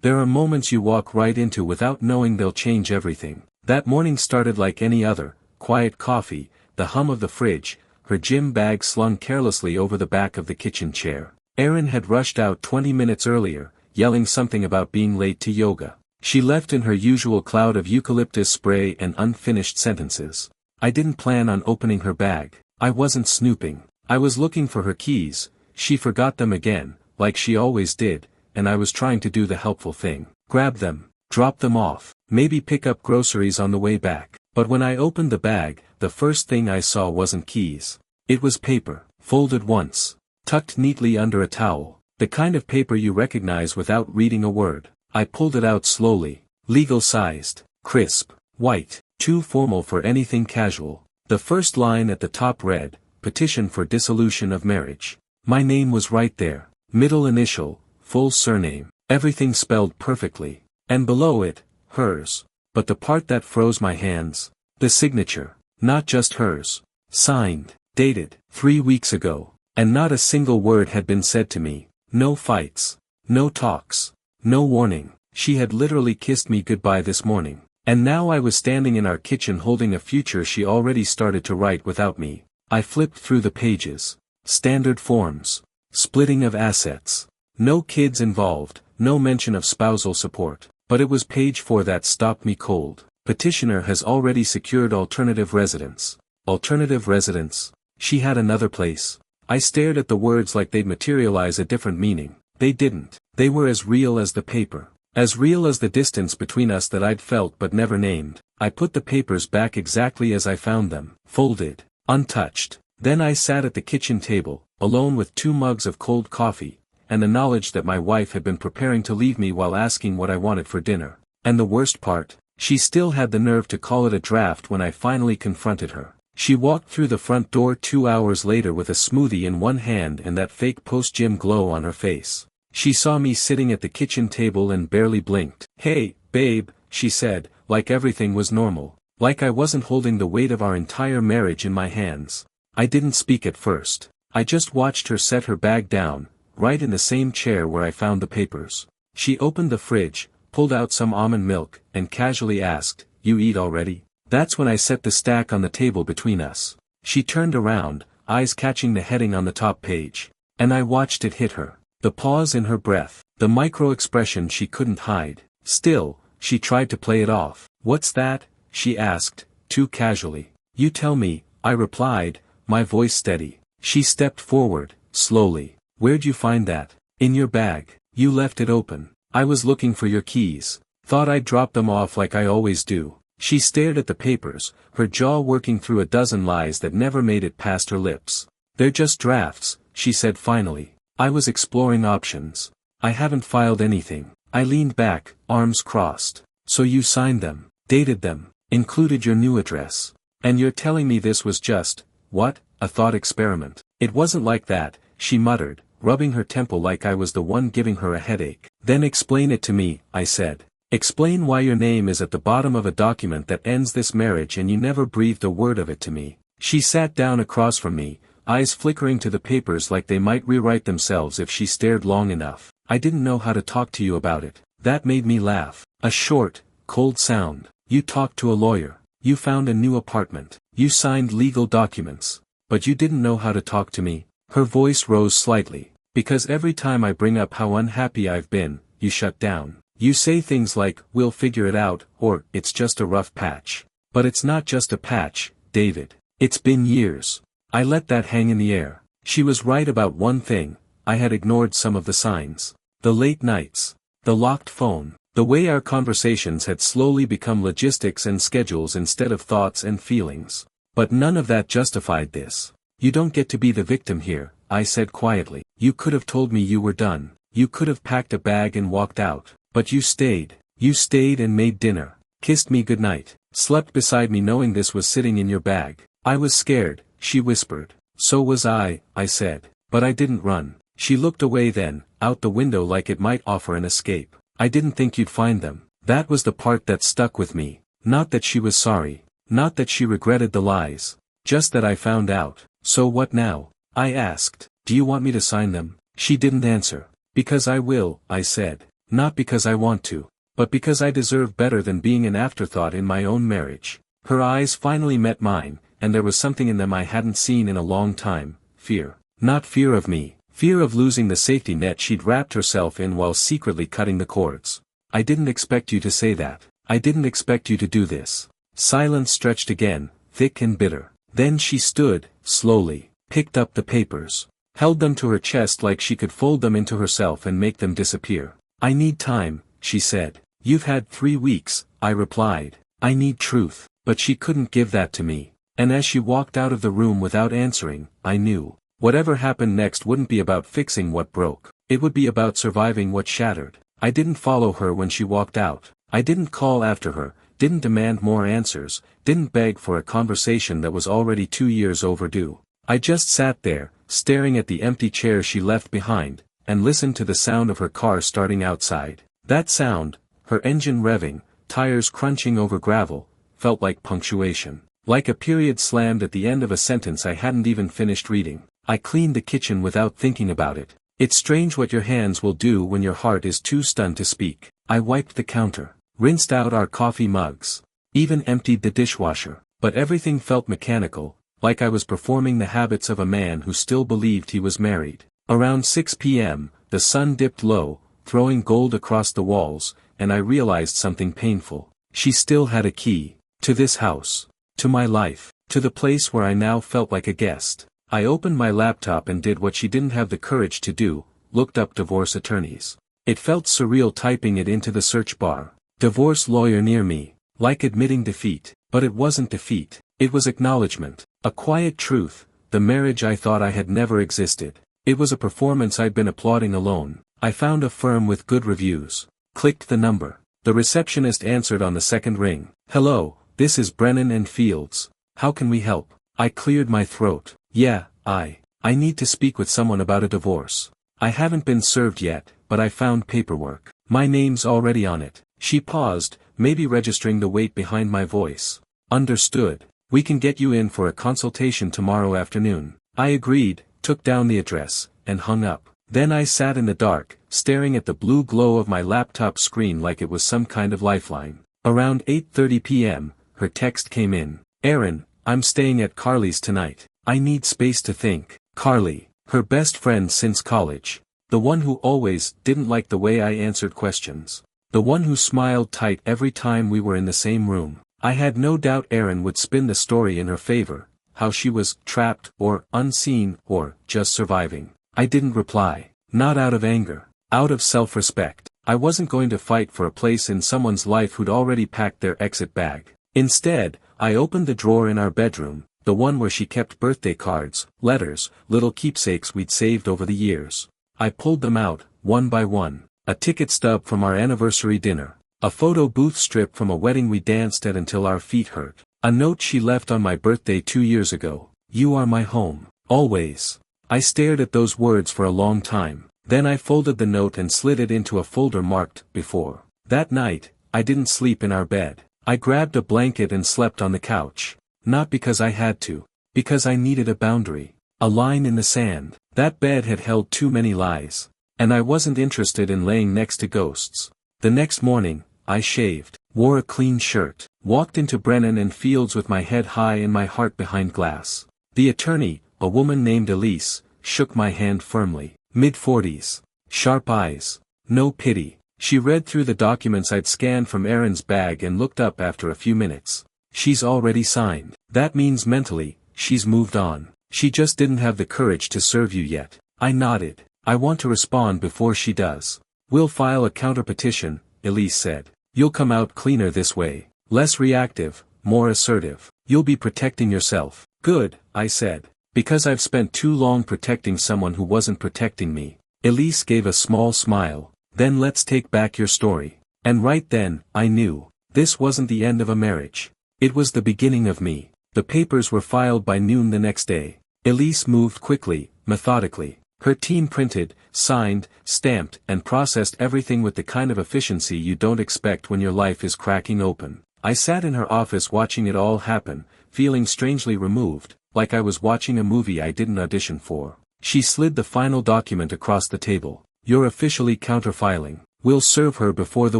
There are moments you walk right into without knowing they'll change everything. That morning started like any other: quiet coffee, the hum of the fridge, her gym bag slung carelessly over the back of the kitchen chair. Erin had rushed out 20 minutes earlier, yelling something about being late to yoga. She left in her usual cloud of eucalyptus spray and unfinished sentences. I didn't plan on opening her bag. I wasn't snooping. I was looking for her keys. She forgot them again, like she always did, and I was trying to do the helpful thing. Grab them, drop them off, maybe pick up groceries on the way back. But when I opened the bag, the first thing I saw wasn't keys. It was paper, folded once, tucked neatly under a towel, the kind of paper you recognize without reading a word. I pulled it out slowly. Legal-sized, crisp, white, too formal for anything casual. The first line at the top read, "Petition for dissolution of marriage." My name was right there, middle initial, full surname, everything spelled perfectly. And below it, hers. But the part that froze my hands, the signature, not just hers. Signed, dated, 3 weeks ago. And not a single word had been said to me. No fights. No talks. No warning. She had literally kissed me goodbye this morning. And now I was standing in our kitchen holding a future she already started to write without me. I flipped through the pages. Standard forms. Splitting of assets. No kids involved, no mention of spousal support. But it was page 4 that stopped me cold. Petitioner has already secured alternative residence. Alternative residence? She had another place. I stared at the words like they'd materialize a different meaning. They didn't. They were as real as the paper. As real as the distance between us that I'd felt but never named. I put the papers back exactly as I found them, folded, untouched. Then I sat at the kitchen table, alone with 2 mugs of cold coffee, and the knowledge that my wife had been preparing to leave me while asking what I wanted for dinner. And the worst part, she still had the nerve to call it a draft when I finally confronted her. She walked through the front door 2 hours later with a smoothie in one hand and that fake post-gym glow on her face. She saw me sitting at the kitchen table and barely blinked. "Hey, babe," she said, like everything was normal. Like I wasn't holding the weight of our entire marriage in my hands. I didn't speak at first. I just watched her set her bag down, right in the same chair where I found the papers. She opened the fridge, pulled out some almond milk, and casually asked, "You eat already?" That's when I set the stack on the table between us. She turned around, eyes catching the heading on the top page. And I watched it hit her. The pause in her breath, the micro-expression she couldn't hide. Still, she tried to play it off. "What's that?" she asked, too casually. "You tell me," I replied, my voice steady. She stepped forward, slowly. "Where'd you find that?" "In your bag. You left it open." "I was looking for your keys. Thought I'd drop them off like I always do." She stared at the papers, her jaw working through a dozen lies that never made it past her lips. "They're just drafts," she said finally. "I was exploring options. I haven't filed anything." I leaned back, arms crossed. "So you signed them, dated them, included your new address. And you're telling me this was just, what, a thought experiment?" "It wasn't like that," she muttered, rubbing her temple like I was the one giving her a headache. "Then explain it to me," I said. "Explain why your name is at the bottom of a document that ends this marriage and you never breathed a word of it to me." She sat down across from me, eyes flickering to the papers like they might rewrite themselves if she stared long enough. "I didn't know how to talk to you about it." That made me laugh. A short, cold sound. "You talked to a lawyer. You found a new apartment. You signed legal documents. But you didn't know how to talk to me." Her voice rose slightly. "Because every time I bring up how unhappy I've been, you shut down. You say things like, 'We'll figure it out,' or, 'It's just a rough patch.' But it's not just a patch, David. It's been years." I let that hang in the air. She was right about one thing: I had ignored some of the signs. The late nights. The locked phone. The way our conversations had slowly become logistics and schedules instead of thoughts and feelings. But none of that justified this. "You don't get to be the victim here," I said quietly. "You could have told me you were done. You could have packed a bag and walked out. But you stayed. You stayed and made dinner. Kissed me goodnight. Slept beside me knowing this was sitting in your bag." "I was scared," she whispered. "So was I said. But I didn't run." She looked away then, out the window like it might offer an escape. "I didn't think you'd find them." That was the part that stuck with me. Not that she was sorry. Not that she regretted the lies. Just that I found out. "So what now?" I asked. "Do you want me to sign them?" She didn't answer. "Because I will," I said. Not because I want to, but because I deserve better than being an afterthought in my own marriage. Her eyes finally met mine, and there was something in them I hadn't seen in a long time, fear. Not fear of me, fear of losing the safety net she'd wrapped herself in while secretly cutting the cords. I didn't expect you to say that. I didn't expect you to do this. Silence stretched again, thick and bitter. Then she stood, slowly, picked up the papers, held them to her chest like she could fold them into herself and make them disappear. I need time, she said. You've had 3 weeks, I replied. I need truth. But she couldn't give that to me. And as she walked out of the room without answering, I knew. Whatever happened next wouldn't be about fixing what broke. It would be about surviving what shattered. I didn't follow her when she walked out. I didn't call after her, didn't demand more answers, didn't beg for a conversation that was already 2 years overdue. I just sat there, staring at the empty chair she left behind, and listened to the sound of her car starting outside. That sound, her engine revving, tires crunching over gravel, felt like punctuation. Like a period slammed at the end of a sentence I hadn't even finished reading. I cleaned the kitchen without thinking about it. It's strange what your hands will do when your heart is too stunned to speak. I wiped the counter, rinsed out our coffee mugs, even emptied the dishwasher, but everything felt mechanical, like I was performing the habits of a man who still believed he was married. Around 6 p.m., the sun dipped low, throwing gold across the walls, and I realized something painful. She still had a key. To this house. To my life. To the place where I now felt like a guest. I opened my laptop and did what she didn't have the courage to do, looked up divorce attorneys. It felt surreal typing it into the search bar. Divorce lawyer near me. Like admitting defeat. But it wasn't defeat. It was acknowledgement. A quiet truth. The marriage I thought I had never existed. It was a performance I'd been applauding alone. I found a firm with good reviews. Clicked the number. The receptionist answered on the second ring. Hello, this is Brennan and Fields. How can we help? I cleared my throat. Yeah, I need to speak with someone about a divorce. I haven't been served yet, but I found paperwork. My name's already on it. She paused, maybe registering the weight behind my voice. Understood. We can get you in for a consultation tomorrow afternoon. I agreed, took down the address, and hung up. Then I sat in the dark, staring at the blue glow of my laptop screen like it was some kind of lifeline. Around 8:30 p.m., her text came in. Aaron, I'm staying at Carly's tonight. I need space to think. Carly, her best friend since college. The one who always didn't like the way I answered questions. The one who smiled tight every time we were in the same room. I had no doubt Aaron would spin the story in her favor, how she was trapped, or unseen, or just surviving. I didn't reply. Not out of anger. Out of self-respect. I wasn't going to fight for a place in someone's life who'd already packed their exit bag. Instead, I opened the drawer in our bedroom, the one where she kept birthday cards, letters, little keepsakes we'd saved over the years. I pulled them out, one by one. A ticket stub from our anniversary dinner. A photo booth strip from a wedding we danced at until our feet hurt. A note she left on my birthday 2 years ago. You are my home. Always. I stared at those words for a long time. Then I folded the note and slid it into a folder marked, before. That night, I didn't sleep in our bed. I grabbed a blanket and slept on the couch. Not because I had to. Because I needed a boundary. A line in the sand. That bed had held too many lies. And I wasn't interested in laying next to ghosts. The next morning, I shaved, wore a clean shirt, walked into Brennan and Fields with my head high and my heart behind glass. The attorney, a woman named Elise, shook my hand firmly. Mid-40s. Sharp eyes. No pity. She read through the documents I'd scanned from Aaron's bag and looked up after a few minutes. She's already signed. That means mentally, she's moved on. She just didn't have the courage to serve you yet. I nodded. I want to respond before she does. We'll file a counter-petition, Elise said. You'll come out cleaner this way. Less reactive, more assertive. You'll be protecting yourself. Good, I said. Because I've spent too long protecting someone who wasn't protecting me. Elise gave a small smile. Then let's take back your story. And right then, I knew. This wasn't the end of a marriage. It was the beginning of me. The papers were filed by noon the next day. Elise moved quickly, methodically. Her team printed, signed, stamped, and processed everything with the kind of efficiency you don't expect when your life is cracking open. I sat in her office watching it all happen, feeling strangely removed, like I was watching a movie I didn't audition for. She slid the final document across the table. You're officially counterfiling. We'll serve her before the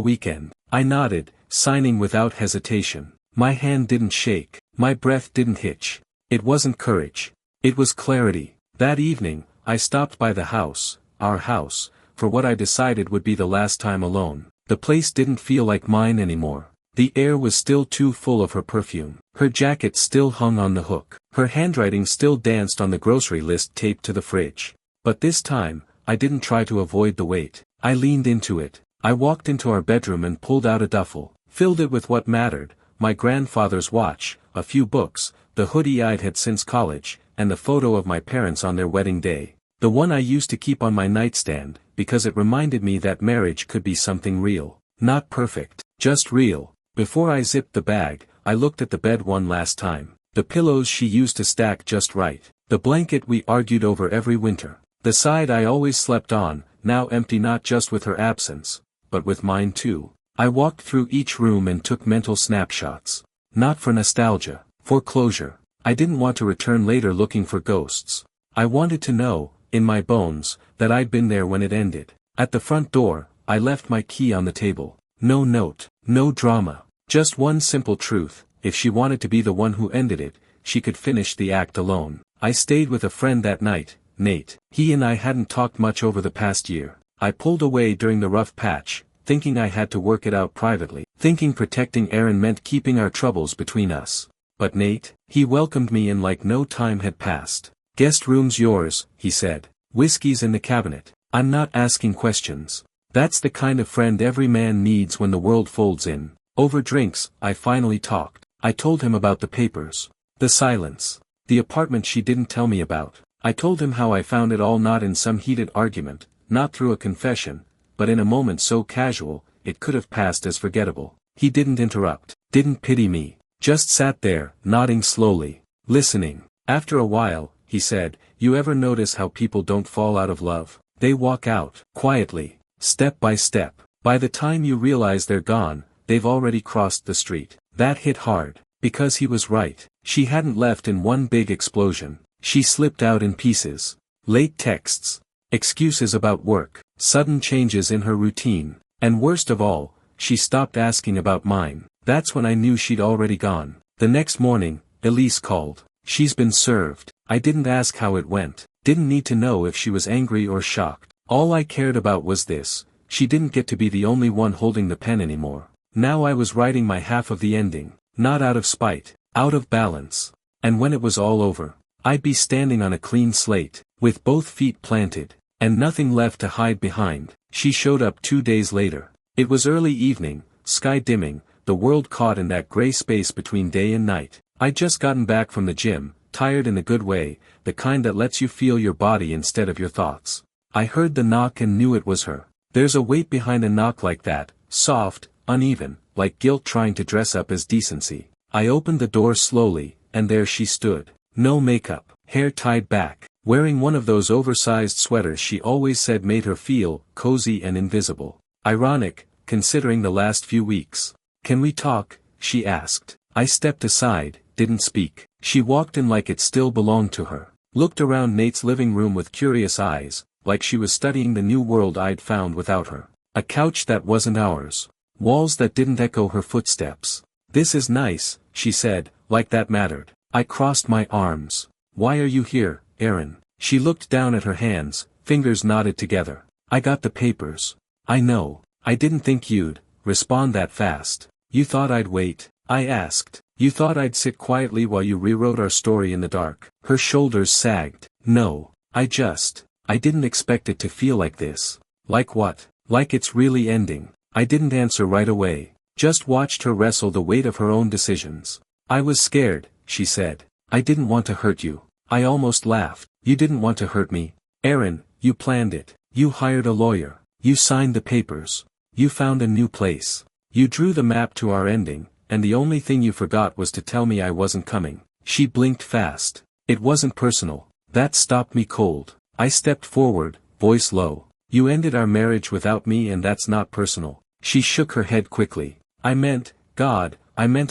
weekend. I nodded, signing without hesitation. My hand didn't shake. My breath didn't hitch. It wasn't courage. It was clarity. That evening, I stopped by the house, our house, for what I decided would be the last time alone. The place didn't feel like mine anymore. The air was still too full of her perfume. Her jacket still hung on the hook. Her handwriting still danced on the grocery list taped to the fridge. But this time, I didn't try to avoid the weight. I leaned into it. I walked into our bedroom and pulled out a duffel, filled it with what mattered, my grandfather's watch, a few books, the hoodie I'd had since college, and the photo of my parents on their wedding day. The one I used to keep on my nightstand, because it reminded me that marriage could be something real. Not perfect, just real. Before I zipped the bag, I looked at the bed one last time. The pillows she used to stack just right. The blanket we argued over every winter. The side I always slept on, now empty not just with her absence, but with mine too. I walked through each room and took mental snapshots. Not for nostalgia, for closure. I didn't want to return later looking for ghosts. I wanted to know, in my bones, that I'd been there when it ended. At the front door, I left my key on the table. No note, no drama. Just one simple truth: if she wanted to be the one who ended it, she could finish the act alone. I stayed with a friend that night, Nate. He and I hadn't talked much over the past year. I pulled away during the rough patch, thinking I had to work it out privately, thinking protecting Aaron meant keeping our troubles between us. But Nate, he welcomed me in like no time had passed. "Guest room's yours," he said. "Whiskey's in the cabinet." I'm not asking questions. That's the kind of friend every man needs when the world folds in. Over drinks, I finally talked. I told him about the papers. The silence. The apartment she didn't tell me about. I told him how I found it all, not in some heated argument, not through a confession, but in a moment so casual, it could have passed as forgettable. He didn't interrupt, didn't pity me, just sat there, nodding slowly, listening. After a while, he said, "You ever notice how people don't fall out of love? They walk out, quietly, step by step. By the time you realize they're gone, they've already crossed the street." That hit hard, because he was right. She hadn't left in one big explosion. She slipped out in pieces. Late texts, excuses about work, sudden changes in her routine, and worst of all, she stopped asking about mine. That's when I knew she'd already gone. The next morning, Elise called. "She's been served." I didn't ask how it went, didn't need to know if she was angry or shocked. All I cared about was this: she didn't get to be the only one holding the pen anymore. Now I was writing my half of the ending, not out of spite, out of balance. And when it was all over, I'd be standing on a clean slate, with both feet planted, and nothing left to hide behind. She showed up 2 days later. It was early evening, sky dimming, the world caught in that gray space between day and night. I'd just gotten back from the gym, tired in a good way, the kind that lets you feel your body instead of your thoughts. I heard the knock and knew it was her. There's a weight behind a knock like that, soft, uneven, like guilt trying to dress up as decency. I opened the door slowly, and there she stood. No makeup, hair tied back, wearing one of those oversized sweaters she always said made her feel cozy and invisible. Ironic, considering the last few weeks. "Can we talk?" she asked. I stepped aside, didn't speak. She walked in like it still belonged to her. Looked around Nate's living room with curious eyes, like she was studying the new world I'd found without her. A couch that wasn't ours. Walls that didn't echo her footsteps. "This is nice," she said, like that mattered. I crossed my arms. "Why are you here, Aaron?" She looked down at her hands, fingers knotted together. "I got the papers." "I know. I didn't think you'd respond that fast." "You thought I'd wait?" I asked. "You thought I'd sit quietly while you rewrote our story in the dark?" Her shoulders sagged. "No. I didn't expect it to feel like this." "Like what?" "Like it's really ending." I didn't answer right away, just watched her wrestle the weight of her own decisions. "I was scared," she said. "I didn't want to hurt you." I almost laughed. "You didn't want to hurt me. Aaron, you planned it. You hired a lawyer. You signed the papers. You found a new place. You drew the map to our ending, and the only thing you forgot was to tell me I wasn't coming." She blinked fast. "It wasn't personal." That stopped me cold. I stepped forward, voice low. "You ended our marriage without me, and that's not personal." She shook her head quickly. I meant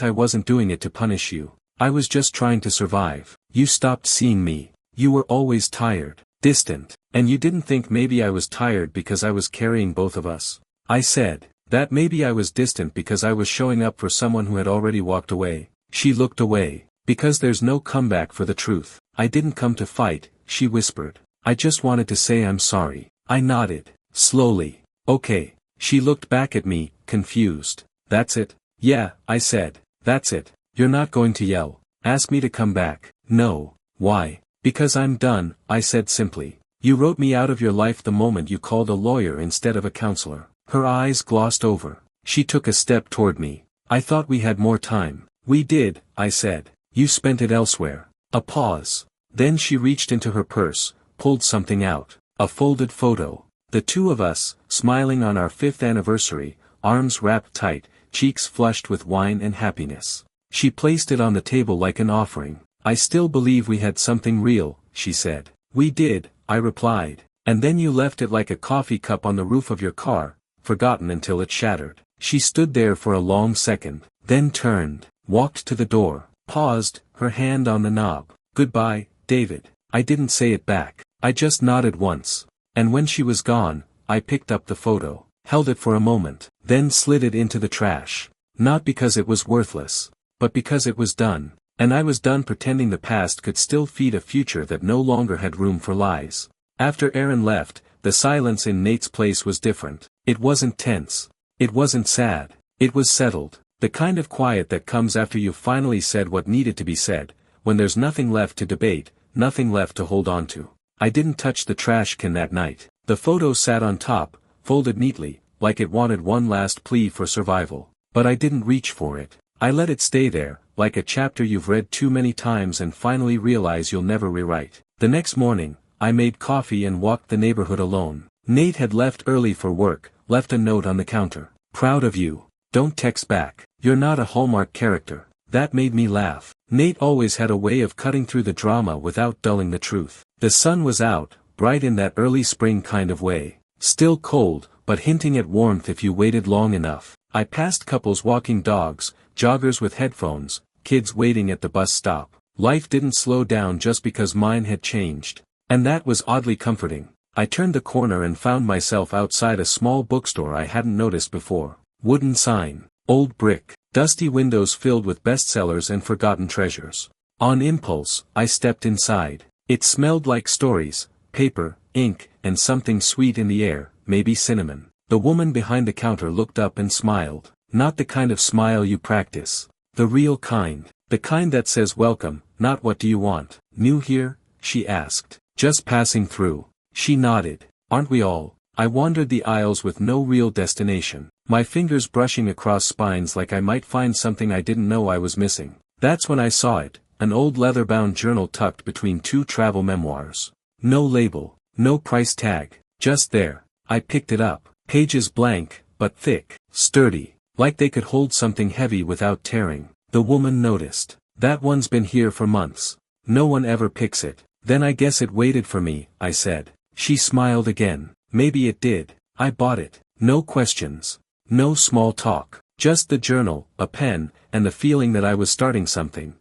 I wasn't doing it to punish you. I was just trying to survive. You stopped seeing me. You were always tired, distant, and you didn't think maybe I was tired because I was carrying both of us." I said. That maybe I was distant because I was showing up for someone who had already walked away. She looked away. Because there's no comeback for the truth. I didn't come to fight, she whispered. I just wanted to say I'm sorry. I nodded. Slowly. Okay. She looked back at me, confused. That's it? Yeah, I said. That's it. You're not going to yell. Ask me to come back. No. Why? Because I'm done, I said simply. You wrote me out of your life the moment you called a lawyer instead of a counselor. Her eyes glossed over. She took a step toward me. I thought we had more time. We did, I said. You spent it elsewhere. A pause. Then she reached into her purse, pulled something out. A folded photo. The two of us, smiling on our 5th anniversary, arms wrapped tight, cheeks flushed with wine and happiness. She placed it on the table like an offering. I still believe we had something real, she said. We did, I replied. And then you left it like a coffee cup on the roof of your car, forgotten until it shattered. She stood there for a long second, then turned, walked to the door, paused, her hand on the knob. Goodbye, David. I didn't say it back. I just nodded once. And when she was gone, I picked up the photo, held it for a moment, then slid it into the trash. Not because it was worthless, but because it was done. And I was done pretending the past could still feed a future that no longer had room for lies. After Aaron left, the silence in Nate's place was different. It wasn't tense. It wasn't sad. It was settled. The kind of quiet that comes after you've finally said what needed to be said, when there's nothing left to debate, nothing left to hold on to. I didn't touch the trash can that night. The photo sat on top, folded neatly, like it wanted one last plea for survival. But I didn't reach for it. I let it stay there, like a chapter you've read too many times and finally realize you'll never rewrite. The next morning, I made coffee and walked the neighborhood alone. Nate had left early for work, left a note on the counter. Proud of you. Don't text back. You're not a Hallmark character. That made me laugh. Nate always had a way of cutting through the drama without dulling the truth. The sun was out, bright in that early spring kind of way. Still cold, but hinting at warmth if you waited long enough. I passed couples walking dogs, joggers with headphones, kids waiting at the bus stop. Life didn't slow down just because mine had changed. And that was oddly comforting. I turned the corner and found myself outside a small bookstore I hadn't noticed before. Wooden sign. Old brick. Dusty windows filled with bestsellers and forgotten treasures. On impulse, I stepped inside. It smelled like stories, paper, ink, and something sweet in the air, maybe cinnamon. The woman behind the counter looked up and smiled. Not the kind of smile you practice. The real kind. The kind that says welcome, not what do you want. New here? She asked. Just passing through. She nodded. Aren't we all? I wandered the aisles with no real destination. My fingers brushing across spines like I might find something I didn't know I was missing. That's when I saw it, an old leather-bound journal tucked between two travel memoirs. No label, no price tag, just there. I picked it up. Pages blank, but thick, sturdy, like they could hold something heavy without tearing. The woman noticed. That one's been here for months. No one ever picks it. Then I guess it waited for me, I said. She smiled again. Maybe it did. I bought it. No questions. No small talk. Just the journal, a pen, and the feeling that I was starting something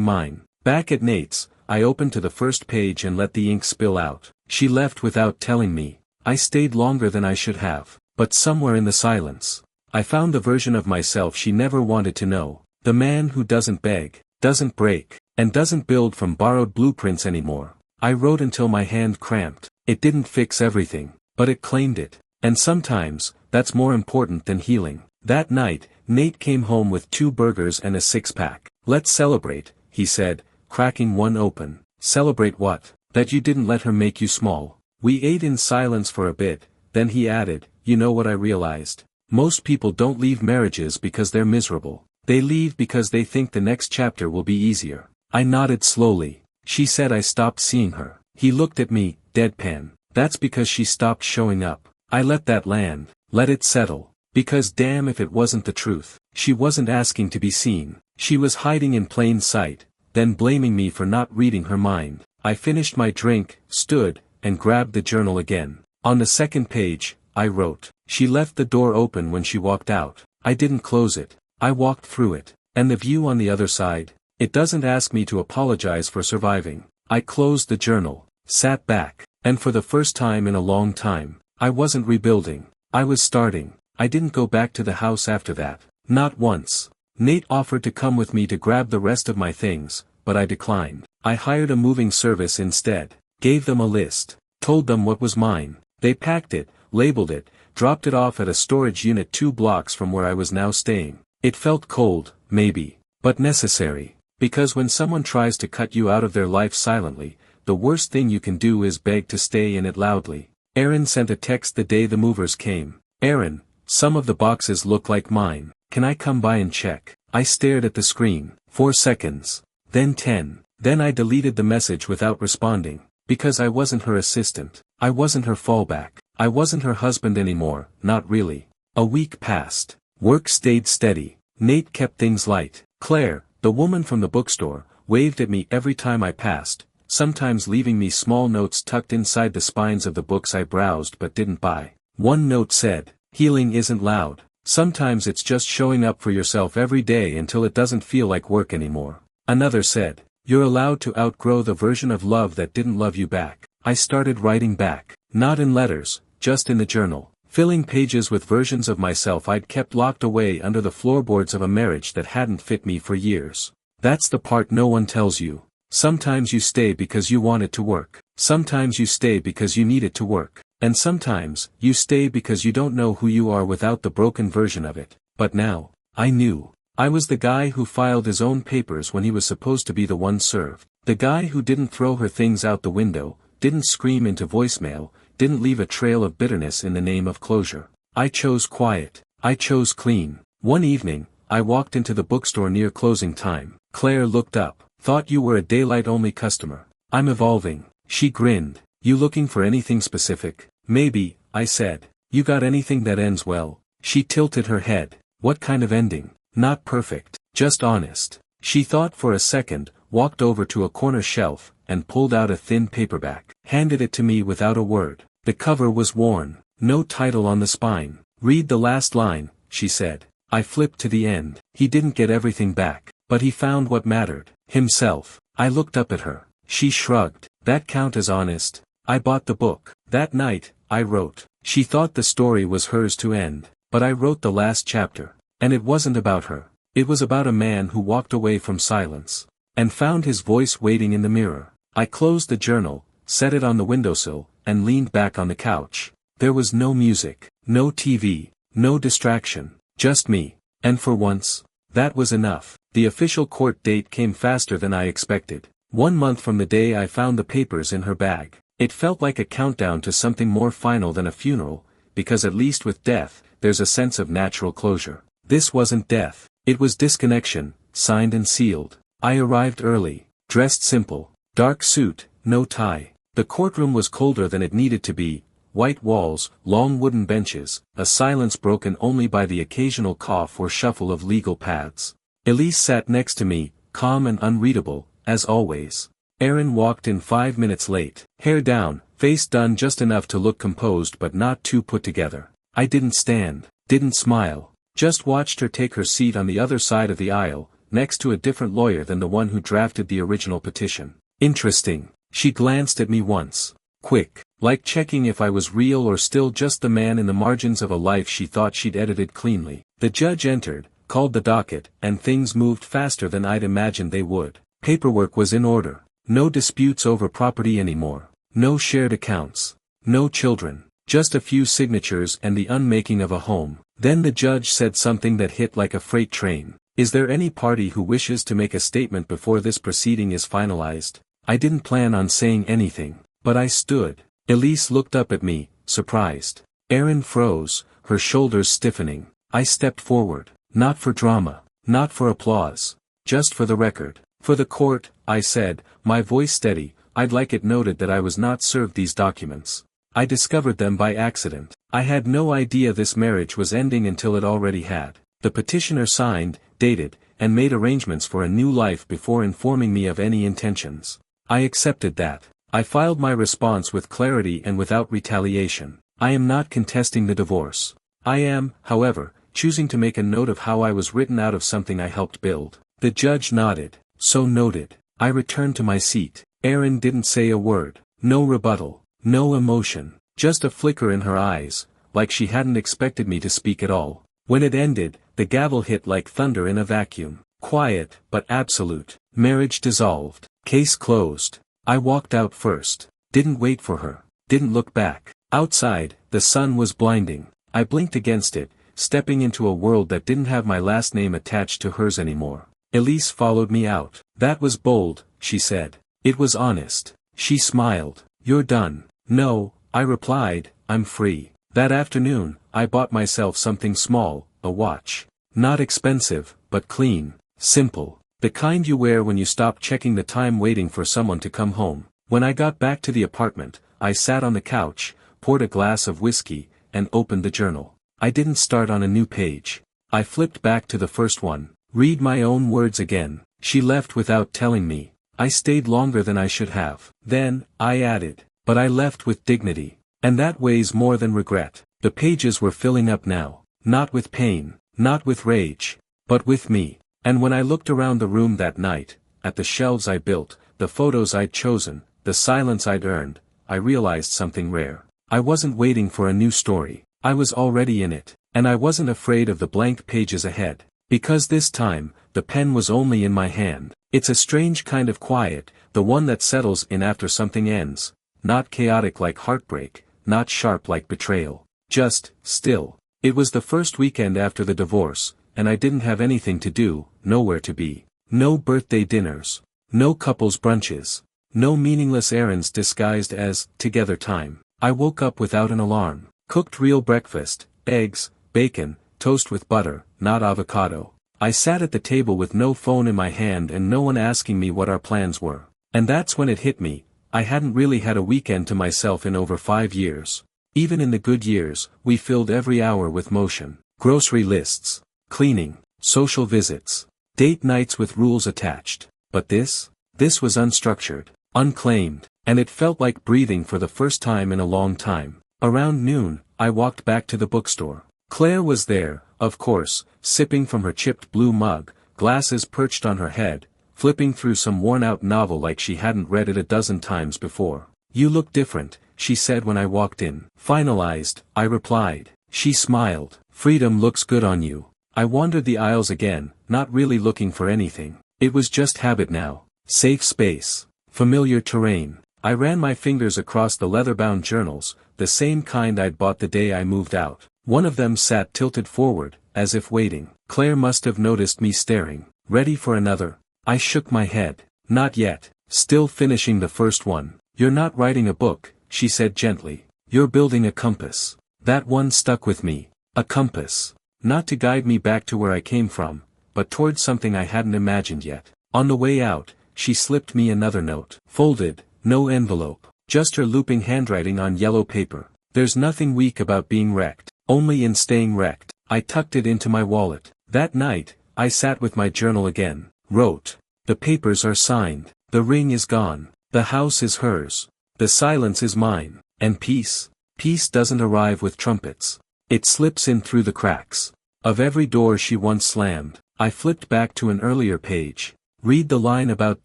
mine. Back at Nate's, I opened to the first page and let the ink spill out. She left without telling me. I stayed longer than I should have. But somewhere in the silence, I found the version of myself she never wanted to know. The man who doesn't beg, doesn't break, and doesn't build from borrowed blueprints anymore. I wrote until my hand cramped. It didn't fix everything, but it claimed it. And sometimes, that's more important than healing. That night, Nate came home with 2 burgers and a 6-pack. Let's celebrate, he said, cracking one open. Celebrate what? That you didn't let her make you small. We ate in silence for a bit, then he added, you know what I realized? Most people don't leave marriages because they're miserable. They leave because they think the next chapter will be easier. I nodded slowly. She said I stopped seeing her. He looked at me, deadpan. That's because she stopped showing up. I let that land, let it settle. Because damn if it wasn't the truth. She wasn't asking to be seen. She was hiding in plain sight, then blaming me for not reading her mind. I finished my drink, stood, and grabbed the journal again. On the second page, I wrote. She left the door open when she walked out. I didn't close it. I walked through it. And the view on the other side? It doesn't ask me to apologize for surviving. I closed the journal, sat back, and for the first time in a long time, I wasn't rebuilding. I was starting. I didn't go back to the house after that. Not once. Nate offered to come with me to grab the rest of my things, but I declined. I hired a moving service instead. Gave them a list. Told them what was mine. They packed it, labeled it, dropped it off at a storage unit 2 blocks from where I was now staying. It felt cold, maybe, but necessary. Because when someone tries to cut you out of their life silently, the worst thing you can do is beg to stay in it loudly. Aaron sent a text the day the movers came. Aaron, some of the boxes look like mine. Can I come by and check? I stared at the screen. 4 seconds. Then 10. Then I deleted the message without responding. Because I wasn't her assistant. I wasn't her fallback. I wasn't her husband anymore, not really. A week passed. Work stayed steady. Nate kept things light. Claire, the woman from the bookstore, waved at me every time I passed, sometimes leaving me small notes tucked inside the spines of the books I browsed but didn't buy. One note said, "Healing isn't loud. Sometimes it's just showing up for yourself every day until it doesn't feel like work anymore." Another said, "You're allowed to outgrow the version of love that didn't love you back." I started writing back, not in letters, just in the journal, filling pages with versions of myself I'd kept locked away under the floorboards of a marriage that hadn't fit me for years. That's the part no one tells you. Sometimes you stay because you want it to work. Sometimes you stay because you need it to work. And sometimes, you stay because you don't know who you are without the broken version of it. But now, I knew. I was the guy who filed his own papers when he was supposed to be the one served. The guy who didn't throw her things out the window, didn't scream into voicemail, didn't leave a trail of bitterness in the name of closure. I chose quiet. I chose clean. One evening, I walked into the bookstore near closing time. Claire looked up. "Thought you were a daylight-only customer." "I'm evolving." She grinned. "You looking for anything specific?" "Maybe," I said. "You got anything that ends well?" She tilted her head. "What kind of ending?" "Not perfect, just honest." She thought for a second, walked over to a corner shelf, and pulled out a thin paperback. Handed it to me without a word. The cover was worn. No title on the spine. "Read the last line," she said. I flipped to the end. He didn't get everything back, but he found what mattered. Himself. I looked up at her. She shrugged. "That count as honest?" I bought the book. That night, I wrote. She thought the story was hers to end, but I wrote the last chapter. And it wasn't about her. It was about a man who walked away from silence. And found his voice waiting in the mirror. I closed the journal, set it on the windowsill, and leaned back on the couch. There was no music, no TV, no distraction, just me. And for once, that was enough. The official court date came faster than I expected. 1 month from the day I found the papers in her bag. It felt like a countdown to something more final than a funeral, because at least with death, there's a sense of natural closure. This wasn't death. It was disconnection, signed and sealed. I arrived early, dressed simple, dark suit, no tie. The courtroom was colder than it needed to be, white walls, long wooden benches, a silence broken only by the occasional cough or shuffle of legal pads. Elise sat next to me, calm and unreadable, as always. Aaron walked in 5 minutes late, hair down, face done just enough to look composed but not too put together. I didn't stand, didn't smile, just watched her take her seat on the other side of the aisle, next to a different lawyer than the one who drafted the original petition. Interesting. She glanced at me once. Quick, like checking if I was real or still just the man in the margins of a life she thought she'd edited cleanly. The judge entered, called the docket, and things moved faster than I'd imagined they would. Paperwork was in order. No disputes over property anymore. No shared accounts. No children. Just a few signatures and the unmaking of a home. Then the judge said something that hit like a freight train. "Is there any party who wishes to make a statement before this proceeding is finalized?" I didn't plan on saying anything, but I stood. Elise looked up at me, surprised. Aaron froze, her shoulders stiffening. I stepped forward. Not for drama. Not for applause. Just for the record. "For the court," I said, my voice steady, "I'd like it noted that I was not served these documents. I discovered them by accident. I had no idea this marriage was ending until it already had." The petitioner signed, dated, and made arrangements for a new life before informing me of any intentions. I accepted that. I filed my response with clarity and without retaliation. I am not contesting the divorce. I am, however, choosing to make a note of how I was written out of something I helped build. The judge nodded. So noted. I returned to my seat. Aaron didn't say a word. No rebuttal. No emotion. Just a flicker in her eyes, like she hadn't expected me to speak at all. When it ended, the gavel hit like thunder in a vacuum. Quiet, but absolute. Marriage dissolved. Case closed. I walked out first. Didn't wait for her. Didn't look back. Outside, the sun was blinding. I blinked against it, stepping into a world that didn't have my last name attached to hers anymore. Elise followed me out. That was bold, she said. It was honest. She smiled. You're done. No, I replied, I'm free. That afternoon, I bought myself something small, a watch. Not expensive, but clean, simple. The kind you wear when you stop checking the time waiting for someone to come home. When I got back to the apartment, I sat on the couch, poured a glass of whiskey, and opened the journal. I didn't start on a new page. I flipped back to the first one. Read my own words again. She left without telling me. I stayed longer than I should have. Then, I added. But I left with dignity. And that weighs more than regret. The pages were filling up now. Not with pain, not with rage, but with me. And when I looked around the room that night, at the shelves I built, the photos I'd chosen, the silence I'd earned, I realized something rare. I wasn't waiting for a new story. I was already in it. And I wasn't afraid of the blank pages ahead. Because this time, the pen was only in my hand. It's a strange kind of quiet, the one that settles in after something ends. Not chaotic like heartbreak, not sharp like betrayal. Just, still. It was the first weekend after the divorce, and I didn't have anything to do, nowhere to be. No birthday dinners. No couples brunches. No meaningless errands disguised as together time. I woke up without an alarm. Cooked real breakfast, eggs, bacon, toast with butter, not avocado. I sat at the table with no phone in my hand and no one asking me what our plans were. And that's when it hit me. I hadn't really had a weekend to myself in over 5 years. Even in the good years, we filled every hour with motion. Grocery lists, cleaning, social visits, date nights with rules attached. But this was unstructured, unclaimed, and it felt like breathing for the first time in a long time. Around noon, I walked back to the bookstore. Claire was there, of course, sipping from her chipped blue mug, glasses perched on her head, flipping through some worn-out novel like she hadn't read it a dozen times before. You look different, she said when I walked in. Finalized, I replied. She smiled. Freedom looks good on you. I wandered the aisles again, not really looking for anything. It was just habit now. Safe space. Familiar terrain. I ran my fingers across the leather-bound journals, the same kind I'd bought the day I moved out. One of them sat tilted forward, as if waiting. Claire must have noticed me staring. Ready for another? I shook my head. Not yet. Still finishing the first one. You're not writing a book, she said gently. You're building a compass. That one stuck with me. A compass. Not to guide me back to where I came from, but towards something I hadn't imagined yet. On the way out, she slipped me another note. Folded, no envelope. Just her looping handwriting on yellow paper. There's nothing weak about being wrecked, only in staying wrecked. I tucked it into my wallet. That night, I sat with my journal again. Wrote. The papers are signed. The ring is gone. The house is hers. The silence is mine. And peace? Peace doesn't arrive with trumpets. It slips in through the cracks of every door she once slammed. I flipped back to an earlier page. Read the line about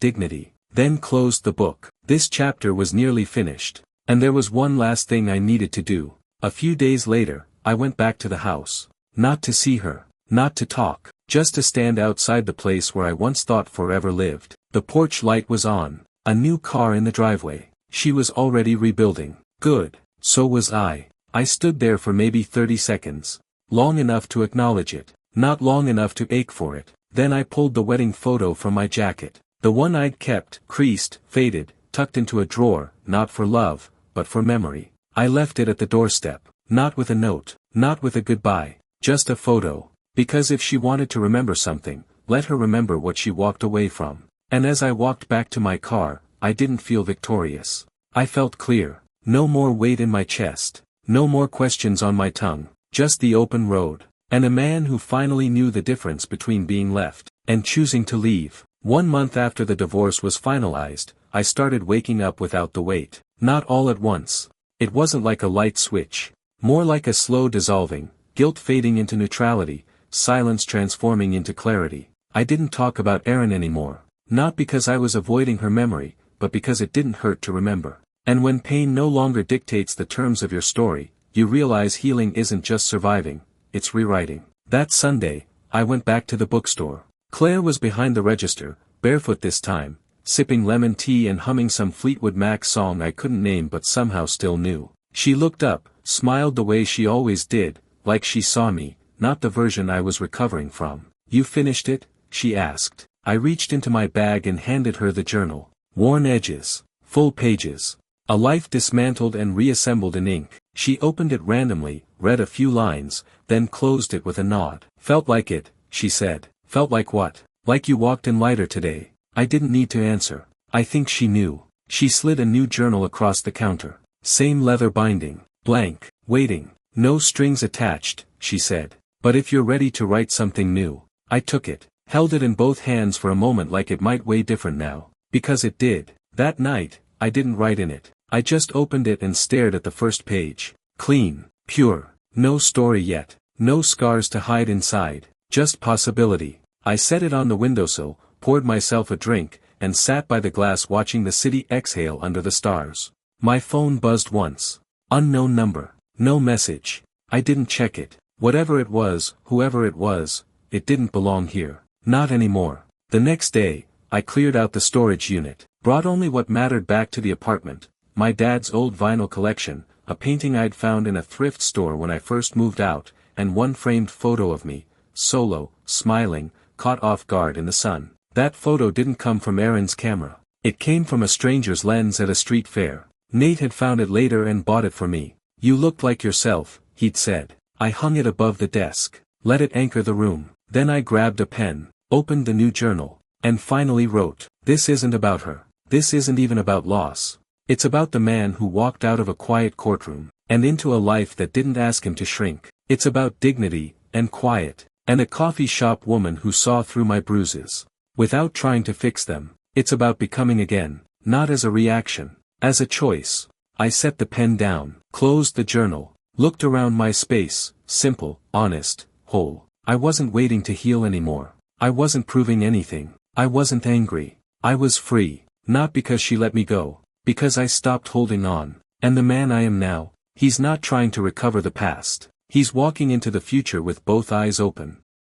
dignity. Then closed the book. This chapter was nearly finished. And there was one last thing I needed to do. A few days later, I went back to the house. Not to see her. Not to talk. Just to stand outside the place where I once thought forever lived. The porch light was on. A new car in the driveway. She was already rebuilding. Good. So was I. I stood there for maybe 30 seconds. Long enough to acknowledge it. Not long enough to ache for it. Then I pulled the wedding photo from my jacket. The one I'd kept, creased, faded, tucked into a drawer, not for love, but for memory. I left it at the doorstep. Not with a note. Not with a goodbye. Just a photo. Because if she wanted to remember something, let her remember what she walked away from. And as I walked back to my car, I didn't feel victorious. I felt clear. No more weight in my chest. No more questions on my tongue. Just the open road. And a man who finally knew the difference between being left and choosing to leave. 1 month after the divorce was finalized, I started waking up without the weight. Not all at once. It wasn't like a light switch. More like a slow dissolving, guilt fading into neutrality, silence transforming into clarity. I didn't talk about Erin anymore. Not because I was avoiding her memory, but because it didn't hurt to remember. And when pain no longer dictates the terms of your story, you realize healing isn't just surviving, it's rewriting. That Sunday, I went back to the bookstore. Claire was behind the register, barefoot this time, sipping lemon tea and humming some Fleetwood Mac song I couldn't name but somehow still knew. She looked up, smiled the way she always did, like she saw me, not the version I was recovering from. "You finished it?" she asked. I reached into my bag and handed her the journal. Worn edges. Full pages. A life dismantled and reassembled in ink. She opened it randomly, read a few lines, then closed it with a nod. "Felt like it," she said. "Felt like what?" "Like you walked in lighter today." I didn't need to answer. I think she knew. She slid a new journal across the counter. Same leather binding. Blank. Waiting. "No strings attached," she said. "But if you're ready to write something new." I took it. Held it in both hands for a moment like it might weigh different now. Because it did. That night, I didn't write in it. I just opened it and stared at the first page. Clean. Pure. No story yet. No scars to hide inside. Just possibility. I set it on the windowsill, poured myself a drink, and sat by the glass watching the city exhale under the stars. My phone buzzed once. Unknown number. No message. I didn't check it. Whatever it was, whoever it was, it didn't belong here. Not anymore. The next day, I cleared out the storage unit. Brought only what mattered back to the apartment. My dad's old vinyl collection, a painting I'd found in a thrift store when I first moved out, and one framed photo of me, solo, smiling, caught off guard in the sun. That photo didn't come from Aaron's camera. It came from a stranger's lens at a street fair. Nate had found it later and bought it for me. "You looked like yourself," he'd said. I hung it above the desk. Let it anchor the room. Then I grabbed a pen, opened the new journal, and finally wrote. This isn't about her. This isn't even about loss. It's about the man who walked out of a quiet courtroom, and into a life that didn't ask him to shrink. It's about dignity, and quiet, and a coffee shop woman who saw through my bruises, without trying to fix them. It's about becoming again, not as a reaction, as a choice. I set the pen down, closed the journal, looked around my space, simple, honest, whole. I wasn't waiting to heal anymore. I wasn't proving anything. I wasn't angry. I was free, not because she let me go, because I stopped holding on. And the man I am now, he's not trying to recover the past. He's walking into the future with both eyes open.